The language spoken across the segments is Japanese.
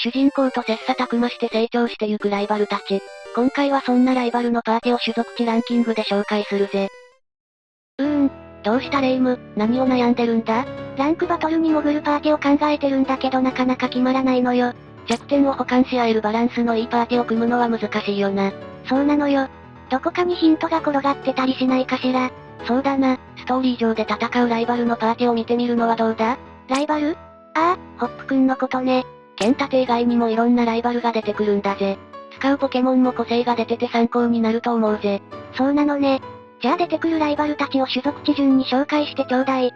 主人公と切磋琢磨して成長してゆくライバルたち。今回はそんなライバルのパーティを種族値ランキングで紹介するぜ。どうしたレイム、何を悩んでるんだ？ランクバトルに潜るパーティを考えてるんだけどなかなか決まらないのよ。弱点を補完し合えるバランスのいいパーティを組むのは難しいよな。そうなのよ。どこかにヒントが転がってたりしないかしら。そうだな、ストーリー上で戦うライバルのパーティを見てみるのはどうだ？ライバル？ああ、ホップくんのことね。剣盾以外にもいろんなライバルが出てくるんだぜ。使うポケモンも個性が出てて参考になると思うぜ。そうなのね。じゃあ出てくるライバルたちを種族値順に紹介してちょうだい。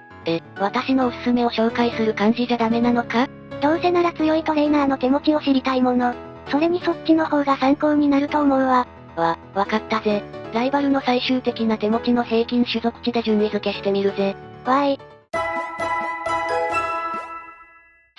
私のおすすめを紹介する感じじゃダメなのか？どうせなら強いトレーナーの手持ちを知りたいもの。それにそっちの方が参考になると思うわ。わかったぜ。ライバルの最終的な手持ちの平均種族値で順位付けしてみるぜ。わーい。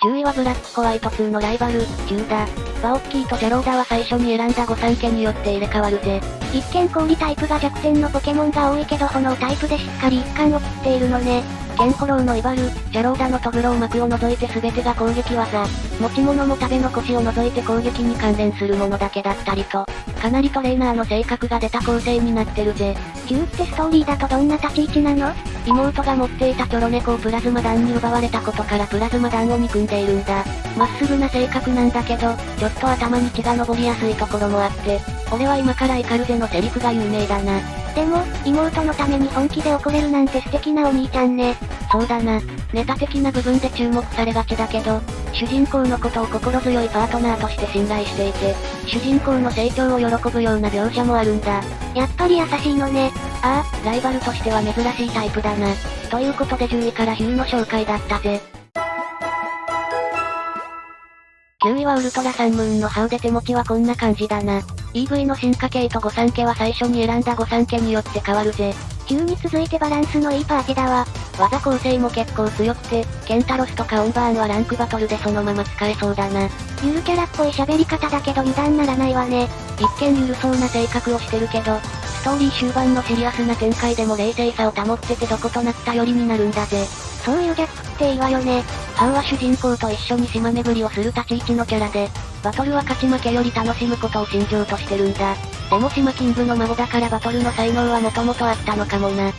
10位はブラックホワイト2のライバル、10だ。バオッキーとジャローダは最初に選んだ御三家によって入れ替わるぜ。一見氷タイプが弱点のポケモンが多いけど炎タイプでしっかり一貫を切っているのね。ケンホロウのイバル、ジャローダのトグロウ膜を除いて全てが攻撃技。持ち物も食べ残しを除いて攻撃に関連するものだけだったりと、かなりトレーナーの性格が出た構成になってるぜ。10ってストーリーだとどんな立ち位置なの？妹が持っていたチョロネコをプラズマ弾に奪われたことからプラズマ弾を憎んでいるんだ。まっすぐな性格なんだけど、ちょっと頭に血が上りやすいところもあって、俺は今からイカルゼのセリフが有名だな。でも、妹のために本気で怒れるなんて素敵なお兄ちゃんね。そうだな。ネタ的な部分で注目されがちだけど、主人公のことを心強いパートナーとして信頼していて、主人公の成長を喜ぶような描写もあるんだ。やっぱり優しいのね。ああ、ライバルとしては珍しいタイプだな。ということで10位から9位の紹介だったぜ。9位はウルトラサンムーンのハウで手持ちはこんな感じだな。EV の進化系と御三家は最初に選んだ御三家によって変わるぜ。9に続いてバランスのいいパーティだわ。技構成も結構強くて、ケンタロスとかオンバーンはランクバトルでそのまま使えそうだな。ゆるキャラっぽい喋り方だけど油断ならないわね。一見ゆるそうな性格をしてるけど、ストーリー終盤のシリアスな展開でも冷静さを保っててどことなく頼りになるんだぜ。そういうギャップっていいわよね。ハウは主人公と一緒に島巡りをする立ち位置のキャラで、バトルは勝ち負けより楽しむことを信条としてるんだ。でも島キングの孫だからバトルの才能はもともとあったのかもな。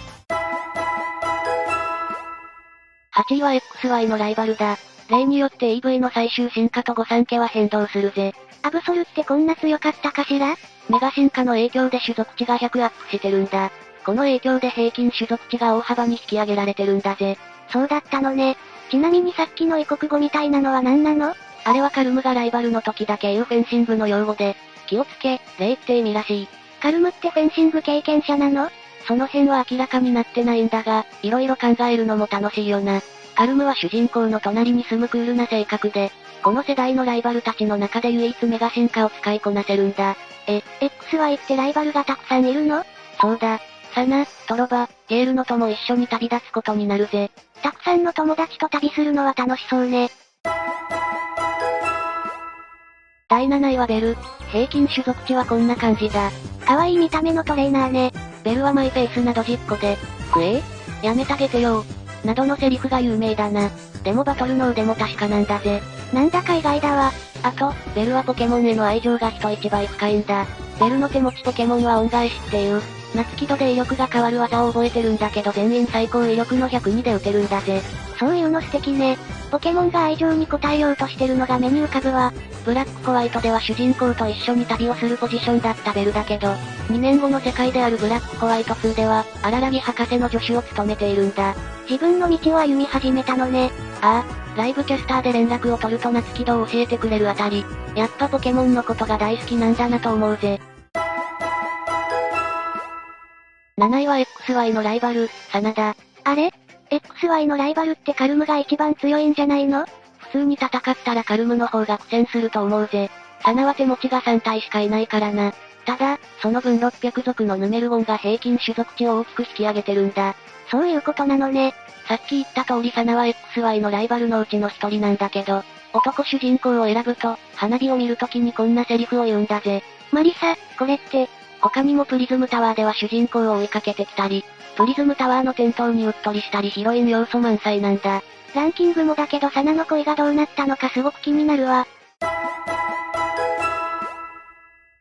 8位は XY のライバルだ。例によって EV の最終進化と御三家は変動するぜ。アブソルってこんな強かったかしら？メガ進化の影響で種族値が100アップしてるんだ。この影響で平均種族値が大幅に引き上げられてるんだぜ。そうだったのね。ちなみにさっきの異国語みたいなのは何なの？あれはカルムがライバルの時だけ言うフェンシングの用語で、気をつけ、礼って意味らしい。カルムってフェンシング経験者なの？その辺は明らかになってないんだが、色々考えるのも楽しいよな。カルムは主人公の隣に住むクールな性格で、この世代のライバルたちの中で唯一メガ進化を使いこなせるんだ。XY ってライバルがたくさんいるの？そうだ。サナ、トロバ、ゲールノとも一緒に旅立つことになるぜ。たくさんの友達と旅するのは楽しそうね。第7位はベル。平均種族値はこんな感じだ。可愛い見た目のトレーナーね。ベルはマイペースなドジっ子で、やめてあげてよなどのセリフが有名だな。でもバトルの腕も確かなんだぜ。なんだか意外だわ。あと、ベルはポケモンへの愛情が人一倍深いんだ。ベルの手持ちポケモンは恩返しっていう、夏木戸で威力が変わる技を覚えてるんだけど全員最高威力の102で打てるんだぜ。そういうの素敵ね。ポケモンが愛情に応えようとしてるのが目に浮かぶわ。ブラックホワイトでは主人公と一緒に旅をするポジションだったベルだけど、2年後の世界であるブラックホワイト2では、荒らぎ博士の助手を務めているんだ。自分の道を歩み始めたのね。ああ、ライブキャスターで連絡を取ると夏木戸を教えてくれるあたり、やっぱポケモンのことが大好きなんだなと思うぜ。7位は XY のライバル、サナだ。あれ？ XY のライバルってカルムが一番強いんじゃないの？普通に戦ったらカルムの方が苦戦すると思うぜ。サナは手持ちが3体しかいないからな。ただ、その分600族のヌメルゴンが平均種族値を大きく引き上げてるんだ。そういうことなのね。さっき言った通りサナは XY のライバルのうちの一人なんだけど、男主人公を選ぶと、花火を見るときにこんなセリフを言うんだぜ。マリサ、これって、他にもプリズムタワーでは主人公を追いかけてきたり、プリズムタワーの店頭にうっとりしたりヒロイン要素満載なんだ。ランキングもだけどサナの恋がどうなったのかすごく気になるわ。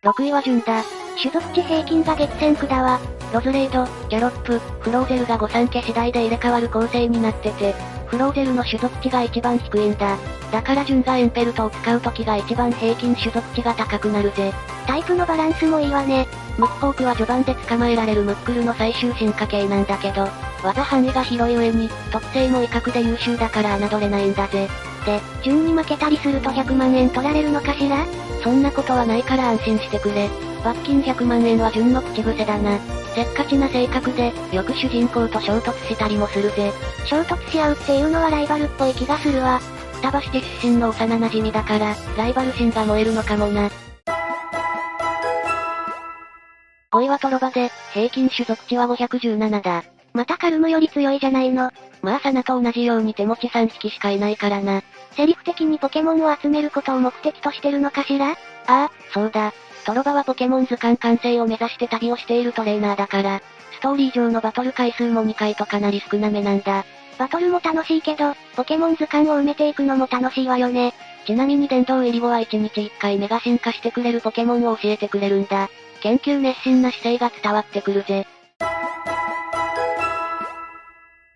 6位はジュンだ。種族値平均が激戦区だわ。ロズレイド、ギャロップ、フローゼルが御三家次第で入れ替わる構成になってて、フローゼルの種族値が一番低いんだ。だからジュンがエンペルトを使う時が一番平均種族値が高くなるぜ。タイプのバランスもいいわね。ムッポークは序盤で捕まえられるムックルの最終進化系なんだけど、技範囲が広い上に、特性も威嚇で優秀だから侮れないんだぜ。で、順に負けたりすると100万円取られるのかしら？そんなことはないから安心してくれ。罰金100万円は順の口癖だな。せっかちな性格で、よく主人公と衝突したりもするぜ。衝突し合うっていうのはライバルっぽい気がするわ。双葉市出身の幼馴染だから、ライバル心が燃えるのかもな。5位はトロバで、平均種族値は517だ。またカルムより強いじゃないの。まあサナと同じように手持ち3匹しかいないからな。セリフ的にポケモンを集めることを目的としてるのかしら？ああ、そうだ。トロバはポケモン図鑑完成を目指して旅をしているトレーナーだから、ストーリー上のバトル回数も2回とかなり少なめなんだ。バトルも楽しいけど、ポケモン図鑑を埋めていくのも楽しいわよね。ちなみに殿堂入り後は1日1回メガ進化してくれるポケモンを教えてくれるんだ。研究熱心な姿勢が伝わってくるぜ。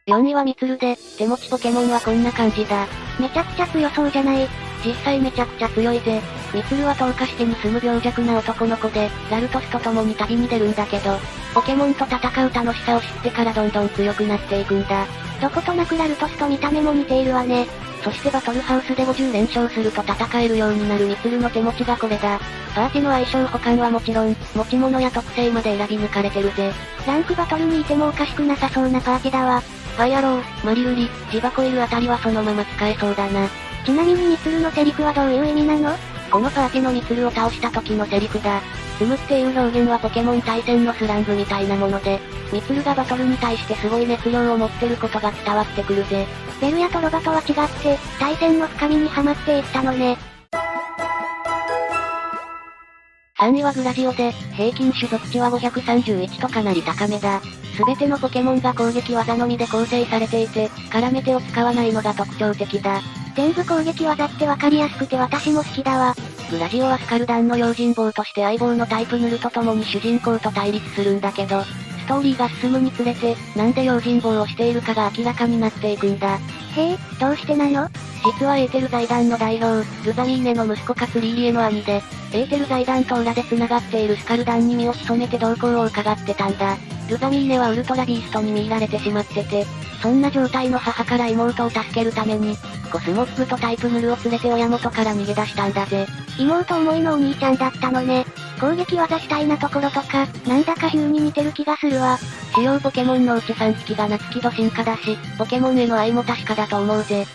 4位はミツルで、手持ちポケモンはこんな感じだ。めちゃくちゃ強そうじゃない。実際めちゃくちゃ強いぜ。ミツルは10日してに住む病弱な男の子で、ラルトスと共に旅に出るんだけど、ポケモンと戦う楽しさを知ってからどんどん強くなっていくんだ。どことなくラルトスと見た目も似ているわね。そしてバトルハウスで50連勝すると戦えるようになるミツルの手持ちがこれだ。パーティの相性補完はもちろん、持ち物や特性まで選び抜かれてるぜ。ランクバトルにいてもおかしくなさそうなパーティだわ。ファイアロー、マリルリ、ジバコイルあたりはそのまま使えそうだな。ちなみにミツルのセリフはどういう意味なの？このパーティのミツルを倒した時のセリフだ。積むっていう表現はポケモン対戦のスラングみたいなもので、ミツルがバトルに対してすごい熱量を持ってることが伝わってくるぜ。ベルやトロバとは違って、対戦の深みにはまっていったのね。3位はグラジオで、平均種族値は531とかなり高めだ。すべてのポケモンが攻撃技のみで構成されていて、絡め手を使わないのが特徴的だ。全部攻撃技ってわかりやすくて私も好きだわ。グラジオはスカルダンの用心棒として相棒のタイプヌルと共に主人公と対立するんだけど、ストーリーが進むにつれて、なんで用心棒をしているかが明らかになっていくんだ。へえ、どうしてなの？実はエーテル財団の代表、ルザミーネの息子かつリーリエの兄で、エーテル財団と裏で繋がっているスカルダンに身を潜めて動向を伺ってたんだ。ルザミーネはウルトラビーストに見入られてしまってて、そんな状態の母から妹を助けるために、コスモップとタイプヌルを連れて親元から逃げ出したんだぜ。妹思いのお兄ちゃんだったのね。攻撃技主体なところとか、なんだかヒューに似てる気がするわ。主要ポケモンのうち3匹が夏木戸進化だし、ポケモンへの愛も確かだと思うぜ。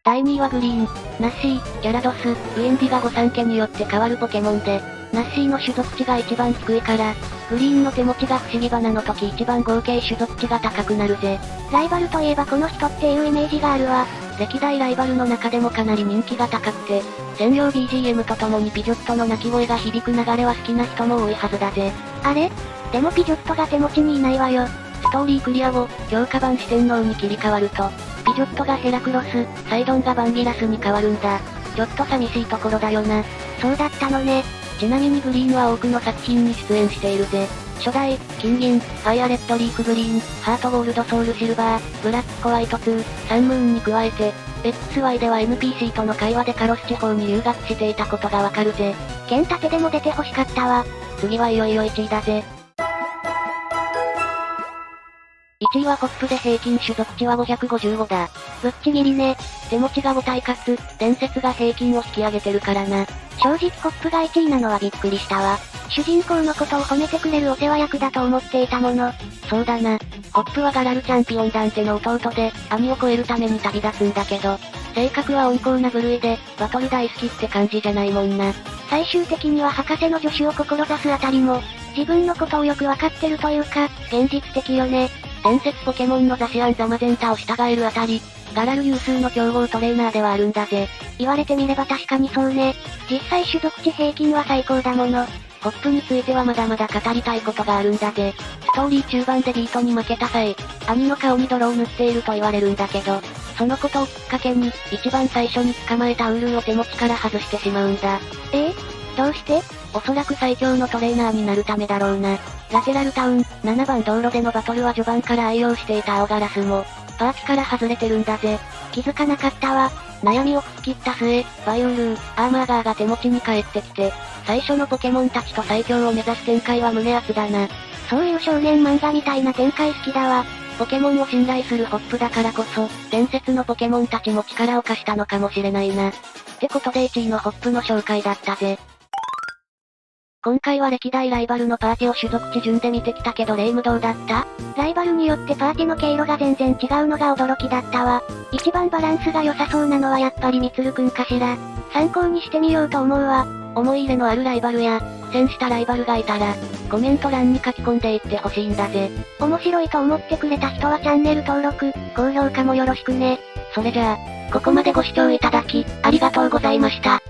第2位はグリーン、ナッシー、ギャラドス、ウィンディが御三家によって変わるポケモンで、ナッシーの種族値が一番低いから、グリーンの手持ちが不思議花の時一番合計種族値が高くなるぜ。ライバルといえばこの人っていうイメージがあるわ。歴代ライバルの中でもかなり人気が高くて、専用 BGM と共にピジョットの鳴き声が響く流れは好きな人も多いはずだぜ。あれ？でもピジョットが手持ちにいないわよ。ストーリークリア後、強化版四天王に切り替わると、ピジョットがヘラクロス、サイドンがバンビラスに変わるんだ。ちょっと寂しいところだよな。そうだったのね。ちなみにグリーンは多くの作品に出演しているぜ。初代、金銀、ファイアレッドリーフグリーン、ハートゴールドソウルシルバー、ブラックホワイト2、サンムーンに加えて、XY では NPC との会話でカロス地方に留学していたことがわかるぜ。剣立てでも出て欲しかったわ。次はいよいよ1位だぜ。1位はホップで平均種族値は555だ。ぶっちぎりね。手持ちが5体かつ、伝説が平均を引き上げてるからな。正直ホップが1位なのはびっくりしたわ。主人公のことを褒めてくれるお世話役だと思っていたもの。そうだな。ホップはガラルチャンピオンダンテの弟で、兄を超えるために旅立つんだけど、性格は温厚な部類で、バトル大好きって感じじゃないもんな。最終的には博士の助手を志すあたりも、自分のことをよくわかってるというか、現実的よね。伝説ポケモンのザシアンザマゼンタを従えるあたり、ガラル有数の強豪トレーナーではあるんだぜ。言われてみれば確かにそうね。実際種族値平均は最高だもの。ホップについてはまだまだ語りたいことがあるんだぜ。ストーリー中盤でビートに負けた際、兄の顔に泥を塗っていると言われるんだけど、そのことをきっかけに、一番最初に捕まえたウールを手持ちから外してしまうんだ。どうして？おそらく最強のトレーナーになるためだろうな。ラテラルタウン、7番道路でのバトルは序盤から愛用していた青ガラスも、パーティから外れてるんだぜ。気づかなかったわ。悩みを吹っ切った末、バイオールー、アーマーガーが手持ちに帰ってきて、最初のポケモンたちと最強を目指す展開は胸熱だな。そういう少年漫画みたいな展開好きだわ。ポケモンを信頼するホップだからこそ、伝説のポケモンたちも力を貸したのかもしれないな。ってことで1位のホップの紹介だったぜ。今回は歴代ライバルのパーティを種族地順で見てきたけどレイムどうだった？ライバルによってパーティの経路が全然違うのが驚きだったわ。一番バランスが良さそうなのはやっぱりみつるくんかしら。参考にしてみようと思うわ。思い入れのあるライバルや、苦戦したライバルがいたら、コメント欄に書き込んでいってほしいんだぜ。面白いと思ってくれた人はチャンネル登録、高評価もよろしくね。それじゃあ、ここまでご視聴いただき、ありがとうございました。